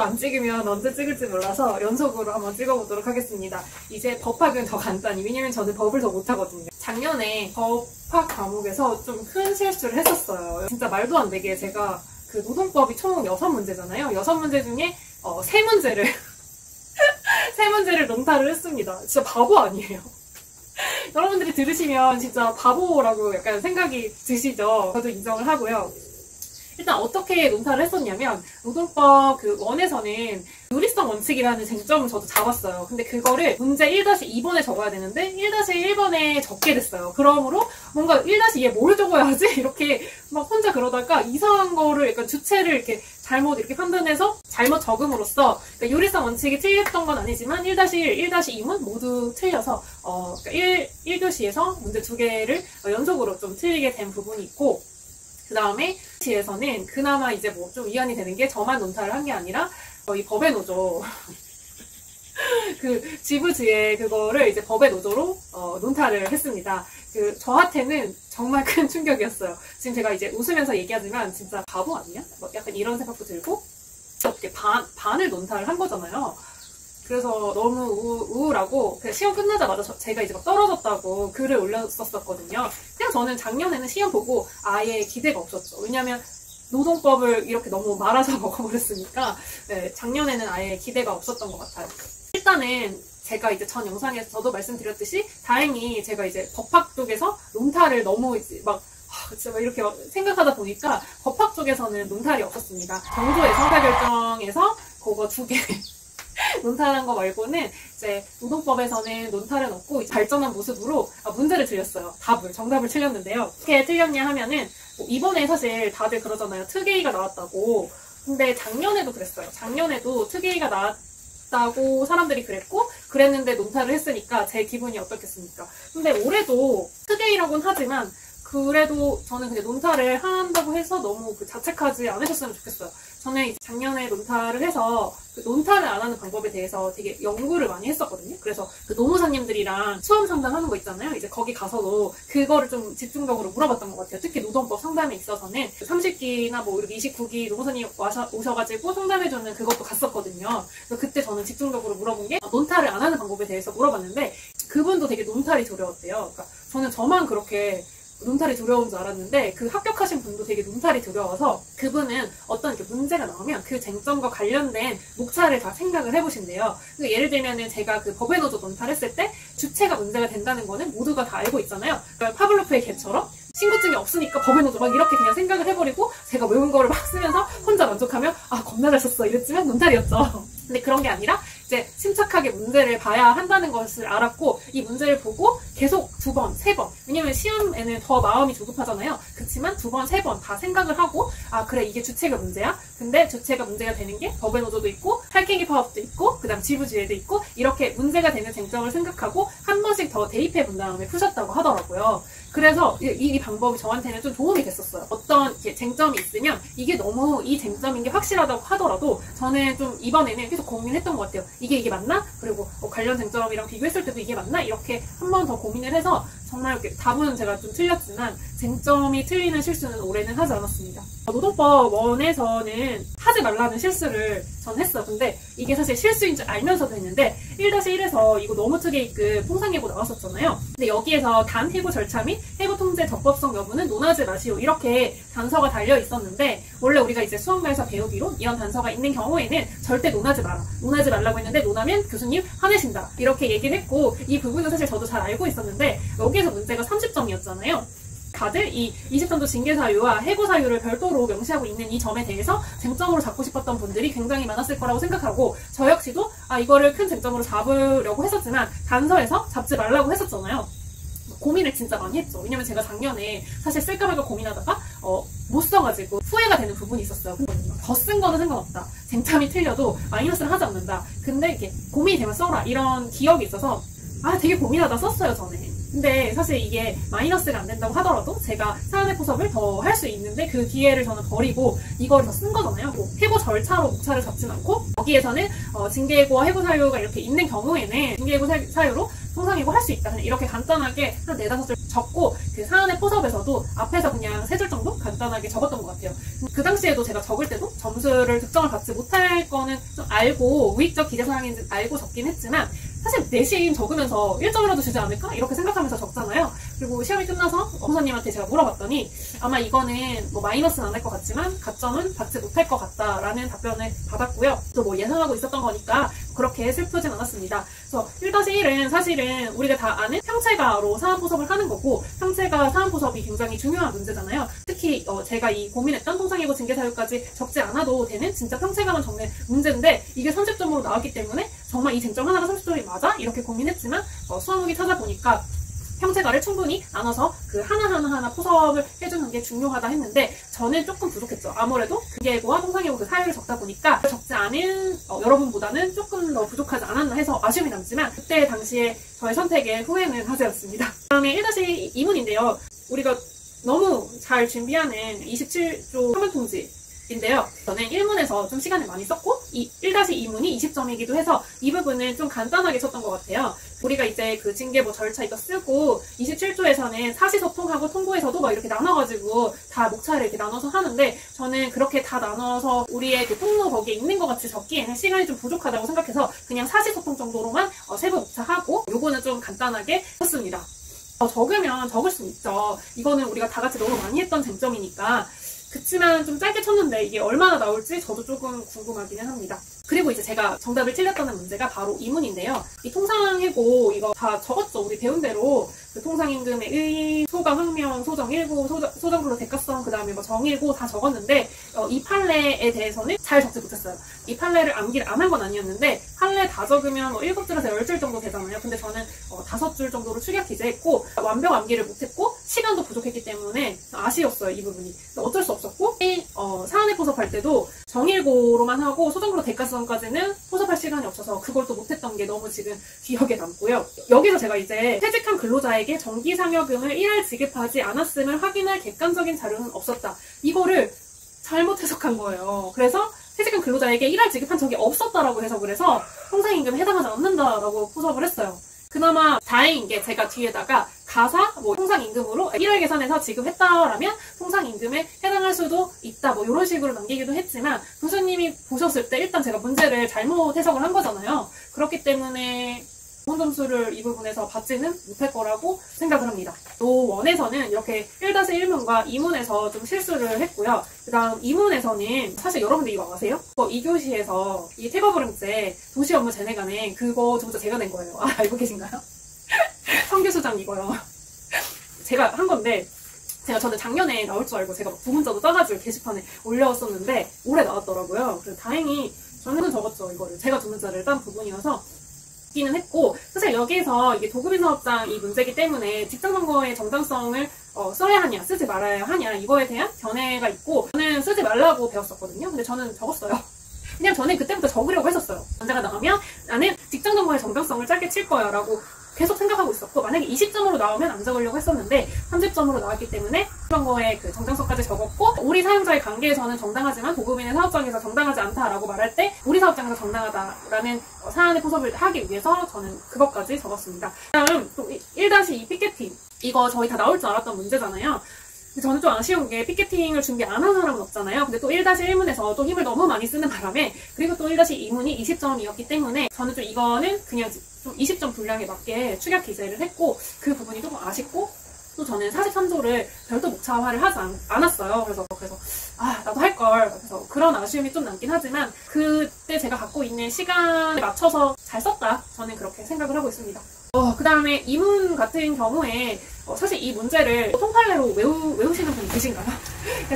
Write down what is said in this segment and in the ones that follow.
안 찍으면 언제 찍을지 몰라서 연속으로 한번 찍어보도록 하겠습니다. 이제 법학은 더 간단히, 왜냐면 저는 법을 더 못하거든요. 작년에 법학 과목에서 좀 큰 실수를 했었어요. 진짜 말도 안 되게 제가 그 노동법이 총 6문제잖아요. 6문제 중에 3문제를 세 문제를 논탈을 했습니다. 진짜 바보 아니에요? 여러분들이 들으시면 진짜 바보라고 약간 생각이 드시죠? 저도 인정을 하고요. 일단 어떻게 논탈을 했었냐면, 노동법 그 1에서는 유리성 원칙이라는 쟁점을 저도 잡았어요. 근데 그거를 문제 1-2번에 적어야 되는데 1-1번에 적게 됐어요. 그러므로 뭔가 1-2에 뭘 적어야 하지? 이렇게 막 혼자 그러다가 이상한 거를 약간 주체를 이렇게 잘못 이렇게 판단해서 잘못 적음으로써, 그러니까 유리성 원칙이 틀렸던 건 아니지만 1-1, 1-2문 모두 틀려서 그러니까 1교시에서 문제 2개를 연속으로 좀 틀리게 된 부분이 있고, 그 다음에 시에서는 그나마 이제 뭐 좀 위안이 되는 게 저만 논탈을 한 게 아니라 이 법의 노조 그 지부지의 그거를 이제 법의 노조로 논탈을 했습니다. 그 저한테는 정말 큰 충격이었어요. 지금 제가 이제 웃으면서 얘기하지만 진짜 바보 아니야? 뭐 약간 이런 생각도 들고, 어떻게 반을 논탈을 한 거잖아요. 그래서 너무 우울하고, 시험 끝나자마자 제가 이제 막 떨어졌다고 글을 올렸었거든요. 그냥 저는 작년에는 시험 보고 아예 기대가 없었죠. 왜냐면 노동법을 이렇게 너무 말아서 먹어버렸으니까, 네, 작년에는 아예 기대가 없었던 것 같아요. 일단은 제가 이제 전 영상에서 저도 말씀드렸듯이 다행히 제가 이제 법학 쪽에서 논탈을 너무 이제 진짜 막 이렇게 생각하다 보니까 법학 쪽에서는 논탈이 없었습니다. 정도의 성사결정에서 그거 2개 논탈한 거 말고는 이제 노동법에서는 논탈은 없고 발전한 모습으로 문제를 틀렸어요. 정답을 틀렸는데요. 어떻게 틀렸냐 하면은 이번에 사실 다들 그러잖아요. 특A가 나왔다고. 근데 작년에도 그랬어요. 작년에도 특A가 나왔다고 사람들이 그랬는데 논탈을 했으니까 제 기분이 어떻겠습니까? 근데 올해도 특A라고는 하지만 그래도 저는 그냥 논탈을 한다고 해서 너무 자책하지 않으셨으면 좋겠어요. 저는 작년에 논탈을 해서 그 논탈을 안 하는 방법에 대해서 되게 연구를 많이 했었거든요. 그래서 그 노무사님들이랑 수험 상담하는 거 있잖아요. 이제 거기 가서도 그거를 좀 집중적으로 물어봤던 것 같아요. 특히 노동법 상담에 있어서는 30기나 뭐 이렇게 29기 노무사님 오셔가지고 상담해주는 그것도 갔었거든요. 그래서 그때 저는 집중적으로 물어본 게 논탈을 안 하는 방법에 대해서 물어봤는데, 그분도 되게 논탈이 두려웠대요. 그러니까 저는 저만 그렇게 논탈이 두려운 줄 알았는데 그 합격하신 분도 되게 논탈이 두려워서 그분은 어떤 이렇게 문제가 나오면 그 쟁점과 관련된 목차를 다 생각을 해보신대요. 그러니까 예를 들면은 제가 그 법의 노조 논탈했을 때 주체가 문제가 된다는 거는 모두가 다 알고 있잖아요. 그러니까 파블로프의 개처럼 신고증이 없으니까 법의 노조 막 이렇게 그냥 생각을 해버리고 제가 외운 거를 막 쓰면서 혼자 만족하면 겁나 잘 썼어 이랬지만 논탈이었죠. 근데 그런 게 아니라 이제 침착하게 문제를 봐야 한다는 것을 알았고, 이 문제를 보고 계속 2번, 3번, 왜냐면 시험에는 더 마음이 조급하잖아요. 그렇지만 2번, 3번 다 생각을 하고, 그래 이게 주체가 문제야. 근데 주체가 문제가 되는 게 법의 노조도 있고 탈킹기 파업도 있고 그다음 지부지회도 있고, 이렇게 문제가 되는 쟁점을 생각하고 한 번씩 더 대입해 본 다음에 푸셨다고 하더라고요. 그래서 이 방법이 저한테는 좀 도움이 됐었어요. 어떤 쟁점이 있으면 이게 너무 이 쟁점인 게 확실하다고 하더라도 저는 좀 이번에는 계속 고민했던 것 같아요. 이게 맞나? 그리고 관련 쟁점이랑 비교했을 때도 이게 맞나? 이렇게 한 번 더 고민을 해서 정말 이렇게 답은 제가 좀 틀렸지만 쟁점이 틀리는 실수는 올해는 하지 않았습니다. 노동법 1에서는 하지 말라는 실수를 전 했어요. 근데 이게 사실 실수인 줄 알면서도 했는데 1-1에서 이거 너무 특이급 통상예고 나왔었잖아요. 근데 여기에서 단 해고 절차 및 해고 통제 적법성 여부는 논하지 마시오 이렇게 단서가 달려 있었는데, 원래 우리가 이제 수험가에서 배우기로 이런 단서가 있는 경우에는 절대 논하지 말라고 했는데 논하면 교수님 화내신다 이렇게 얘기를 했고, 이 부분은 사실 저도 잘 알고 있었는데 여기에서 문제가 30점이었잖아요. 다들 이 20점도 징계사유와 해고사유를 별도로 명시하고 있는 이 점에 대해서 쟁점으로 잡고 싶었던 분들이 굉장히 많았을 거라고 생각하고, 저 역시도 이거를 큰 쟁점으로 잡으려고 했었지만 단서에서 잡지 말라고 했었잖아요. 고민을 진짜 많이 했죠. 왜냐면 제가 작년에 사실 쓸까 말까 고민하다가 못 써가지고 후회가 되는 부분이 있었어요. 더 쓴 거는 상관없다. 쟁점이 틀려도 마이너스를 하지 않는다. 근데 이렇게 고민이 되면 써라. 이런 기억이 있어서 되게 고민하다 썼어요, 전에. 근데 사실 이게 마이너스가 안 된다고 하더라도 제가 사안의 포섭을 더 할 수 있는데 그 기회를 저는 버리고 이걸 더 쓴 거잖아요. 해고 절차로 목차를 잡진 않고, 여기에서는 징계해고와 해고 사유가 이렇게 있는 경우에는 징계해고 사유로 통상이고 할 수 있다. 그냥 이렇게 간단하게 한 4-5줄 적고 그 사안의 포섭에서도 앞에서 그냥 3줄 정도 간단하게 적었던 것 같아요. 그 당시에도 제가 적을 때도 점수를 득점을 받지 못할 거는 좀 알고 우익적 기재사항인지 알고 적긴 했지만 사실 내신 적으면서 1점이라도 주지 않을까? 이렇게 생각하면서 적잖아요. 그리고 시험이 끝나서 엄사님한테 제가 물어봤더니 아마 이거는 뭐 마이너스는 안 할 것 같지만 가점은 받지 못할 것 같다라는 답변을 받았고요. 또 뭐 예상하고 있었던 거니까 그렇게 슬프진 않았습니다. 그래서 1-1은 사실은 우리가 다 아는 평체가로 사안포섭을 하는 거고 평체가 사안포섭이 굉장히 중요한 문제잖아요. 특히 제가 이 고민했던 통상이고 징계사유까지 적지 않아도 되는 진짜 평체가만 적는 문제인데 이게 30점으로 나왔기 때문에 정말 이 쟁점 하나가 30점이 맞아? 이렇게 고민했지만 수험후기 찾아보니까 평체가를 충분히 나눠서 그 하나하나 포섭을 해주는 게 중요하다 했는데 저는 조금 부족했죠. 아무래도 징계고와 통상이고 그 사유를 적다 보니까 적지 않은 여러분보다는 조금 더 부족하지 않았나 해서 아쉬움이 남지만 그때 당시에 저의 선택에 후회는 하지 않습니다. 다음에 1-2문인데요. 우리가 너무 잘 준비하는 27조 화면통지 인데요. 저는 1문에서 좀 시간을 많이 썼고 1-2문이 20점이기도 해서 이 부분은 좀 간단하게 쳤던 것 같아요. 우리가 이제 그 징계 뭐 절차 이거 쓰고 27조에서는 사시소통하고 통보에서도 막 이렇게 나눠가지고 다 목차를 이렇게 나눠서 하는데 저는 그렇게 다 나눠서 우리의 그 통로 거기에 있는 것 같이 적기에는 시간이 좀 부족하다고 생각해서 그냥 사시소통 정도로만 세부 목차하고 요거는 좀 간단하게 했습니다. 적으면 적을 수 있죠. 이거는 우리가 다 같이 너무 많이 했던 쟁점이니까 그치만 좀 짧게 쳤는데 이게 얼마나 나올지 저도 조금 궁금하기는 합니다. 그리고 이제 제가 정답을 틀렸다는 문제가 바로 이문인데요. 이 통상해고 이거 다 적었죠. 우리 배운 대로 그 통상임금의 의, 소가 황명, 소정 일고, 소정불로 대가성, 그 다음에 뭐 정일고 다 적었는데 이 판례에 대해서는 잘 적지 못했어요. 이 판례를 암기를 안 한 건 아니었는데 판례 다 적으면 7줄에서 10줄 정도 되잖아요. 근데 저는 5줄 정도로 축약 기재했고 완벽 암기를 못했고 시간도 부족했기 때문에 아쉬웠어요. 이 부분이. 어쩔 수 없었고 사안에 포섭할 때도 정일고로만 하고 소정불로 대가성까지는 포섭할 시간이 없어서 그걸 또 못했던 게 너무 지금 기억에 남고요. 여기서 제가 이제 퇴직한 근로자에게 정기상여금을 1할 지급하지 않았음을 확인할 객관적인 자료는 없었다. 이거를 잘못 해석한 거예요. 그래서 퇴직한 근로자에게 1할 지급한 적이 없었다라고 해석을 해서 통상임금에 해당하지 않는다라고 포섭을 했어요. 그나마 다행인 게 제가 뒤에다가 가사 통상임금으로 1월 계산해서 지급했다라면 통상임금에 해당할 수도 있다 이런 식으로 남기기도 했지만 교수님이 보셨을 때 일단 제가 문제를 잘못 해석을 한 거잖아요. 그렇기 때문에 좋은 점수를 이 부분에서 받지는 못할 거라고 생각을 합니다. 또 원에서는 이렇게 1-1문과 2문에서 좀 실수를 했고요. 그 다음 2문에서는 사실 여러분들 이거 아세요? 2교시에서 이 태거불응죄 도시업무 재내간에 그거 전부 다 제가 낸 거예요. 알고 계신가요? 성교수장 이거요. 제가 한 건데 저는 작년에 나올 줄 알고 제가 부문자도 짜가지고 게시판에 올렸었는데 올해 나왔더라고요. 그래서 다행히 저는 적었죠. 이거를 제가 두문자를 딴 부분이어서 기는 했고 사실 여기에서 이게 도급인사업장 이 문제이기 때문에 직장선거의 정당성을 써야 하냐 쓰지 말아야 하냐 이거에 대한 견해가 있고 저는 쓰지 말라고 배웠었거든요. 근데 저는 적었어요. 그냥 저는 그때부터 적으려고 했었어요. 문제가 나오면 나는 직장선거의 정당성을 짧게 칠 거야 라고 계속 생각하고 있었고 만약에 20점으로 나오면 안 적으려고 했었는데 30점으로 나왔기 때문에 선거의 그 정당성까지 적었고 우리 사용자의 관계에서는 정당하지만 도급인의 사업장에서 정당하지 않다라고 말할 때 우리 사업장에서 정당하다라는 사안의 포섭을 하기 위해서 저는 그것까지 적었습니다. 다음 또 1-2 피켓팅 이거 저희 다 나올 줄 알았던 문제잖아요. 저는 좀 아쉬운 게 피켓팅을 준비 안 한 사람은 없잖아요. 근데 또 1-1문에서 또 힘을 너무 많이 쓰는 바람에 그리고 또 1-2문이 20점이었기 때문에 저는 좀 이거는 그냥 좀 20점 분량에 맞게 축약 기재를 했고 그 부분이 조금 아쉽고 또 저는 43조를 별도 목차화를 하지 않았어요. 그래서 나도 할 걸. 그래서 그런 아쉬움이 좀 남긴 하지만 그때 제가 갖고 있는 시간에 맞춰서 잘 썼다. 저는 그렇게 생각을 하고 있습니다. 그 다음에 이문 같은 경우에 사실 이 문제를 통판례로 외우시는 분 계신가요?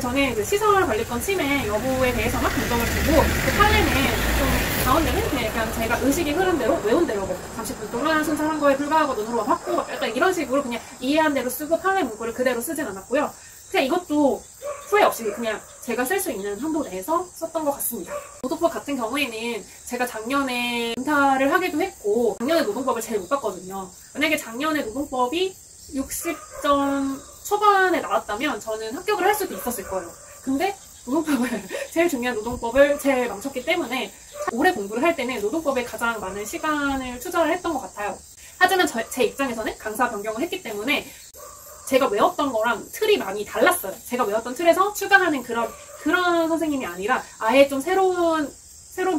저는 그 시설관리권 침해 여부에 대해서만 감정을 두고 그 판례는 좀 가운데는 그냥 제가 의식이 흐른 대로 외운 대로 30분 동안 순찰한 거에 불과하고 눈으로 봤고 약간 이런 식으로 그냥 이해한 대로 쓰고 판례 문구를 그대로 쓰진 않았고요. 그냥 이것도 후회 없이 그냥 제가 쓸 수 있는 한도 내에서 썼던 것 같습니다. 노동법 같은 경우에는 제가 작년에 은퇴를 하기도 했고 작년에 노동법을 제일 못 봤거든요. 만약에 작년에 노동법이 60점 초반에 나왔다면 저는 합격을 할 수도 있었을 거예요. 근데 노동법을 제일 중요한 노동법을 제일 망쳤기 때문에 올해 공부를 할 때는 노동법에 가장 많은 시간을 투자를 했던 것 같아요. 하지만 제 입장에서는 강사 변경을 했기 때문에 제가 외웠던 거랑 틀이 많이 달랐어요. 제가 외웠던 틀에서 추가하는 그런 선생님이 아니라 아예 좀 새로운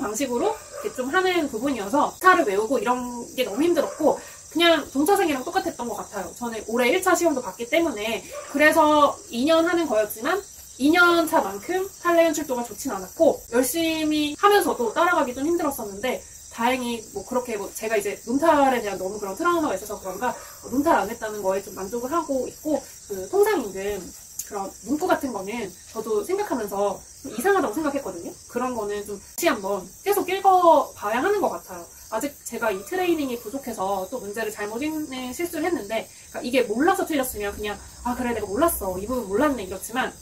방식으로 이렇게 좀 하는 부분이어서 차를 외우고 이런 게 너무 힘들었고 그냥 동차생이랑 똑같았던 것 같아요. 저는 올해 1차 시험도 봤기 때문에 그래서 2년 하는 거였지만 2년 차만큼 판례 연출도가 좋진 않았고 열심히 하면서도 따라가기 좀 힘들었었는데 다행히 뭐 그렇게 뭐 제가 이제 문탈에 대한 너무 그런 트라우마가 있어서 그런가 문탈 안 했다는 거에 좀 만족을 하고 있고 그 통상임금 그런 문구 같은 거는 저도 생각하면서 좀 이상하다고 생각했거든요. 그런 거는 좀 다시 한번 계속 읽어봐야 하는 것 같아요. 아직 제가 이 트레이닝이 부족해서 또 문제를 잘못 읽는 실수를 했는데 그러니까 이게 몰라서 틀렸으면 그냥 아 그래 내가 몰랐어 이 부분 몰랐네 이렇지만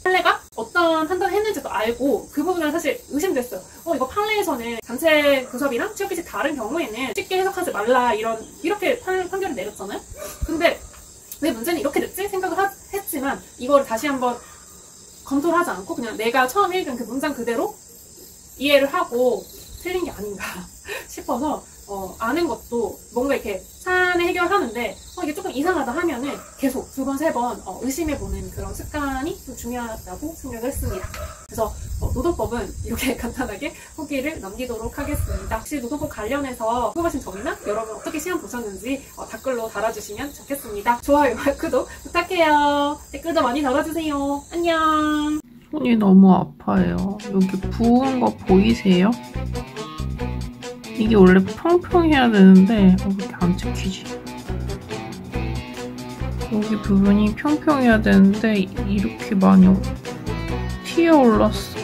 판례가 어떤 판단을 했는지도 알고 그 부분은 사실 의심됐어요. 이거 판례에서는 단체 교섭이랑 취업 규칙 다른 경우에는 쉽게 해석하지 말라 이렇게 판결을 내렸잖아요. 근데 왜 문제는 이렇게 됐지? 생각을 했지만 이거를 다시 한번 검토를 하지 않고 그냥 내가 처음 읽은 그 문장 그대로 이해를 하고 틀린 게 아닌가 싶어서 아는 것도 뭔가 이렇게 사안을 해결하는데 이게 조금 이상하다 하면은 계속 2번, 3번 의심해보는 그런 습관이 좀 중요하다고 생각을 했습니다. 그래서 노동법은 이렇게 간단하게 후기를 남기도록 하겠습니다. 혹시 노동법 관련해서 궁금하신 점이나 여러분 어떻게 시험 보셨는지 댓글로 달아주시면 좋겠습니다. 좋아요와 구독 부탁해요. 댓글도 많이 달아주세요. 안녕. 손이 너무 아파요. 여기 부은 거 보이세요? 이게 원래 평평해야 되는데 왜 이렇게 안 찍히지? 여기 부분이 평평해야 되는데 이렇게 많이 튀어 올랐어.